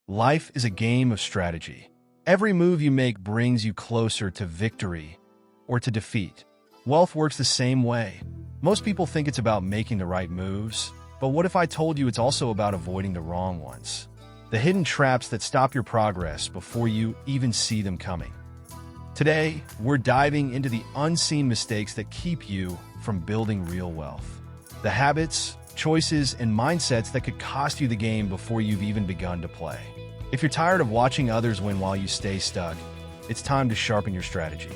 Life is a game of strategy. Every move you make brings you closer to victory or to defeat. Wealth works the same way. Most people think it's about making the right moves, but what if I told you it's also about avoiding the wrong ones? The hidden traps that stop your progress before you even see them coming. Today, we're diving into the unseen mistakes that keep you from building real wealth. The habits, choices, and mindsets that could cost you the game before you've even begun to play. If you're tired of watching others win while you stay stuck, it's time to sharpen your strategy.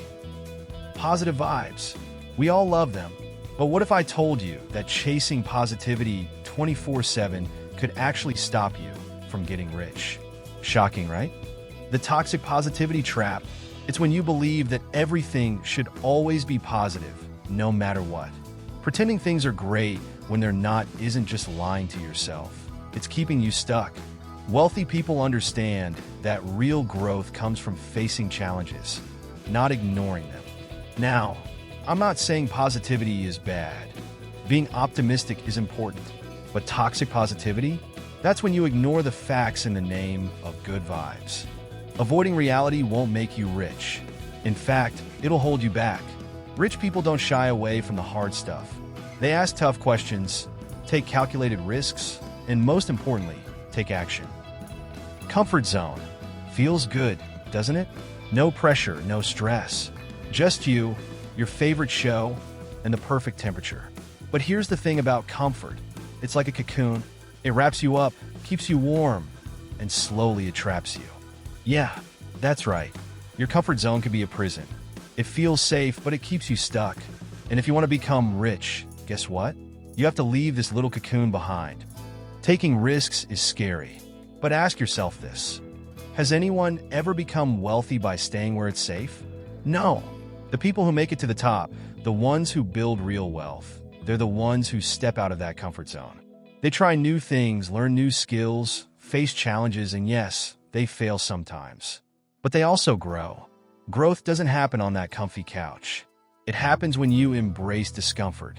Positive vibes. We all love them. But what if I told you that chasing positivity 24/7 could actually stop you from getting rich? Shocking, right? The toxic positivity trap. It's when you believe that everything should always be positive, no matter what. Pretending things are great when they're not isn't just lying to yourself. It's keeping you stuck. Wealthy people understand that real growth comes from facing challenges, not ignoring them. Now, I'm not saying positivity is bad. Being optimistic is important. But toxic positivity? That's when you ignore the facts in the name of good vibes. Avoiding reality won't make you rich. In fact, it'll hold you back. Rich people don't shy away from the hard stuff. They ask tough questions, take calculated risks, and most importantly, take action. Comfort zone. Feels good, doesn't it? No pressure, no stress. Just you, your favorite show, and the perfect temperature. But here's the thing about comfort. It's like a cocoon. It wraps you up, keeps you warm, and slowly it traps you. Yeah, that's right. Your comfort zone can be a prison. It feels safe, but it keeps you stuck. And if you want to become rich, guess what? You have to leave this little cocoon behind. Taking risks is scary. But ask yourself this. Has anyone ever become wealthy by staying where it's safe? No. The people who make it to the top, the ones who build real wealth, they're the ones who step out of that comfort zone. They try new things, learn new skills, face challenges, and yes, they fail sometimes. But they also grow. Growth doesn't happen on that comfy couch. It happens when you embrace discomfort.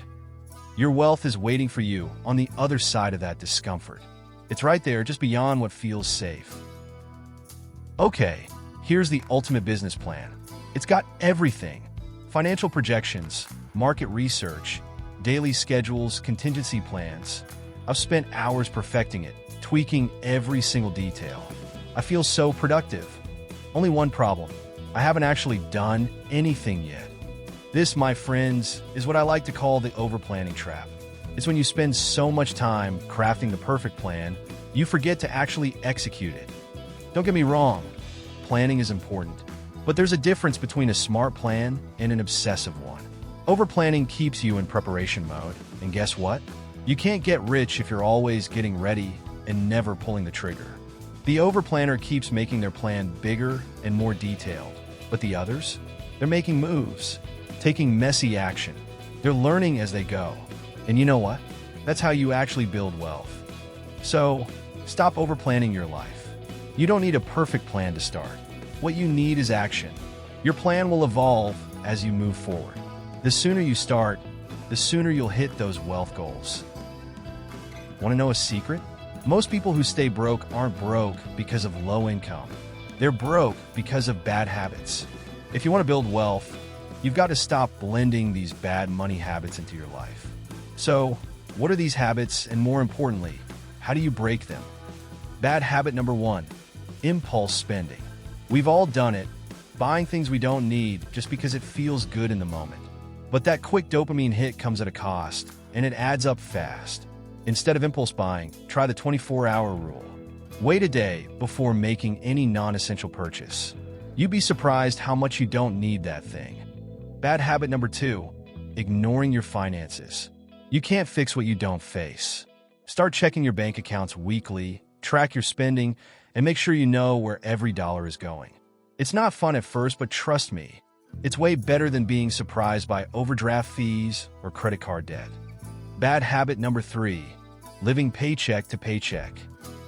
Your wealth is waiting for you on the other side of that discomfort. It's right there, just beyond what feels safe. Okay, here's the ultimate business plan. It's got everything. Financial projections, market research, daily schedules, contingency plans. I've spent hours perfecting it, tweaking every single detail. I feel so productive. Only one problem. I haven't actually done anything yet. This, my friends, is what I like to call the overplanning trap. It's when you spend so much time crafting the perfect plan, you forget to actually execute it. Don't get me wrong, planning is important. But there's a difference between a smart plan and an obsessive one. Overplanning keeps you in preparation mode, and guess what? You can't get rich if you're always getting ready and never pulling the trigger. The overplanner keeps making their plan bigger and more detailed, but the others? They're making moves, taking messy action. They're learning as they go. And you know what? That's how you actually build wealth. So, stop overplanning your life. You don't need a perfect plan to start. What you need is action. Your plan will evolve as you move forward. The sooner you start, the sooner you'll hit those wealth goals. Want to know a secret? Most people who stay broke aren't broke because of low income. They're broke because of bad habits. If you want to build wealth, you've got to stop blending these bad money habits into your life. So, what are these habits, and more importantly, how do you break them? Bad habit number 1, impulse spending. We've all done it, buying things we don't need just because it feels good in the moment. But that quick dopamine hit comes at a cost, and it adds up fast. Instead of impulse buying, try the 24-hour rule. Wait a day before making any non-essential purchase. You'd be surprised how much you don't need that thing. Bad habit number 2, ignoring your finances. You can't fix what you don't face. Start checking your bank accounts weekly, track your spending, and make sure you know where every dollar is going. It's not fun at first, but trust me, it's way better than being surprised by overdraft fees or credit card debt. Bad habit number 3, living paycheck to paycheck.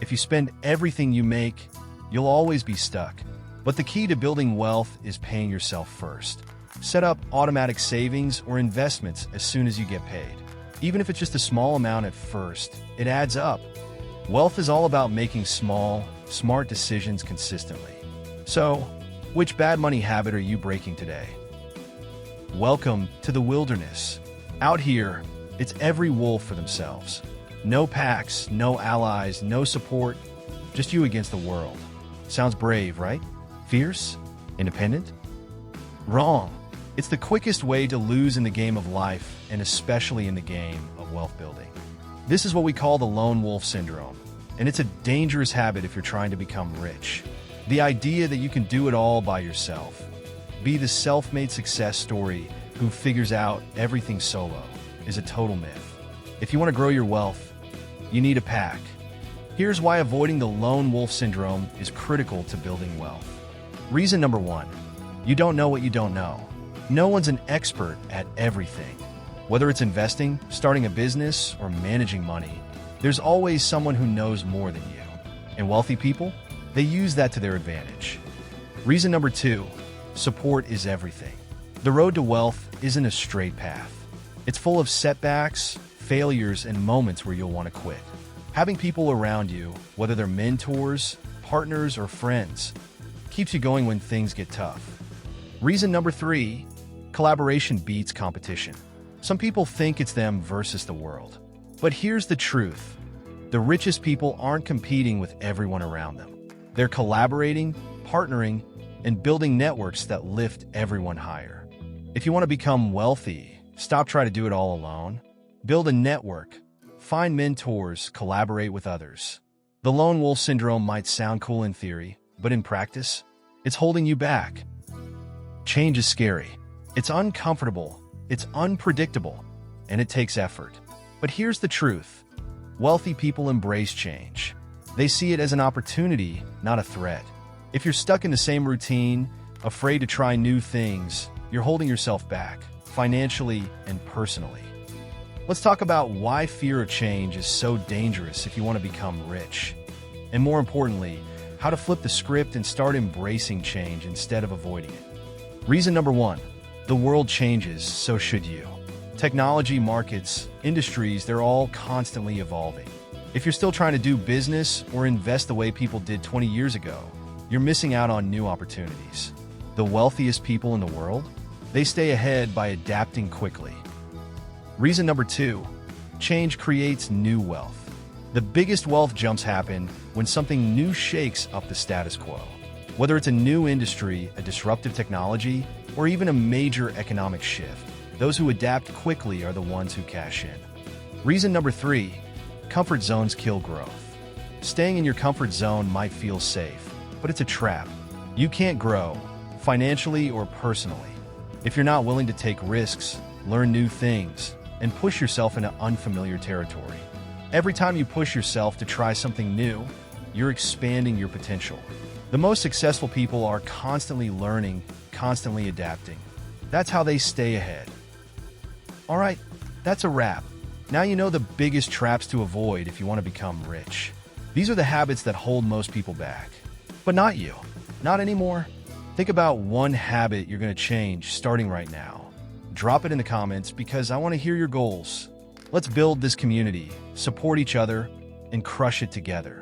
If you spend everything you make, you'll always be stuck. But the key to building wealth is paying yourself first. Set up automatic savings or investments as soon as you get paid. Even if it's just a small amount at first, it adds up. Wealth is all about making small, smart decisions consistently. So, which bad money habit are you breaking today? Welcome to the wilderness. Out here, it's every wolf for themselves. No packs, no allies, no support, just you against the world. Sounds brave, right? Fierce? Independent? Wrong. It's the quickest way to lose in the game of life, and especially in the game of wealth building. This is what we call the lone wolf syndrome, and it's a dangerous habit if you're trying to become rich. The idea that you can do it all by yourself, be the self-made success story who figures out everything solo, is a total myth. If you want to grow your wealth, you need a pack. Here's why avoiding the lone wolf syndrome is critical to building wealth. Reason number 1, you don't know what you don't know. No one's an expert at everything. Whether it's investing, starting a business, or managing money, there's always someone who knows more than you. And wealthy people, they use that to their advantage. Reason number 2, support is everything. The road to wealth isn't a straight path. It's full of setbacks, failures, and moments where you'll want to quit. Having people around you, whether they're mentors, partners, or friends, keeps you going when things get tough. Reason number 3, collaboration beats competition. Some people think it's them versus the world. But here's the truth. The richest people aren't competing with everyone around them. They're collaborating, partnering, and building networks that lift everyone higher. If you want to become wealthy, stop trying to do it all alone. Build a network, find mentors, collaborate with others. The lone wolf syndrome might sound cool in theory, but in practice, it's holding you back. Change is scary. It's uncomfortable, it's unpredictable, and it takes effort. But here's the truth. Wealthy people embrace change. They see it as an opportunity, not a threat. If you're stuck in the same routine, afraid to try new things, you're holding yourself back, financially and personally. Let's talk about why fear of change is so dangerous if you want to become rich. And more importantly, how to flip the script and start embracing change instead of avoiding it. Reason number 1, the world changes, so should you. Technology, markets, industries, they're all constantly evolving. If you're still trying to do business or invest the way people did 20 years ago, you're missing out on new opportunities. The wealthiest people in the world, they stay ahead by adapting quickly. Reason number 2, change creates new wealth. The biggest wealth jumps happen when something new shakes up the status quo. Whether it's a new industry, a disruptive technology, or even a major economic shift, those who adapt quickly are the ones who cash in. Reason number 3, comfort zones kill growth. Staying in your comfort zone might feel safe, but it's a trap. You can't grow, financially or personally, if you're not willing to take risks, learn new things, and push yourself into unfamiliar territory. Every time you push yourself to try something new, you're expanding your potential. The most successful people are constantly learning, constantly adapting. That's how they stay ahead. All right, that's a wrap. Now you know the biggest traps to avoid if you want to become rich. These are the habits that hold most people back. But not you. Not anymore. Think about one habit you're going to change starting right now. Drop it in the comments because I want to hear your goals. Let's build this community, support each other, and crush it together.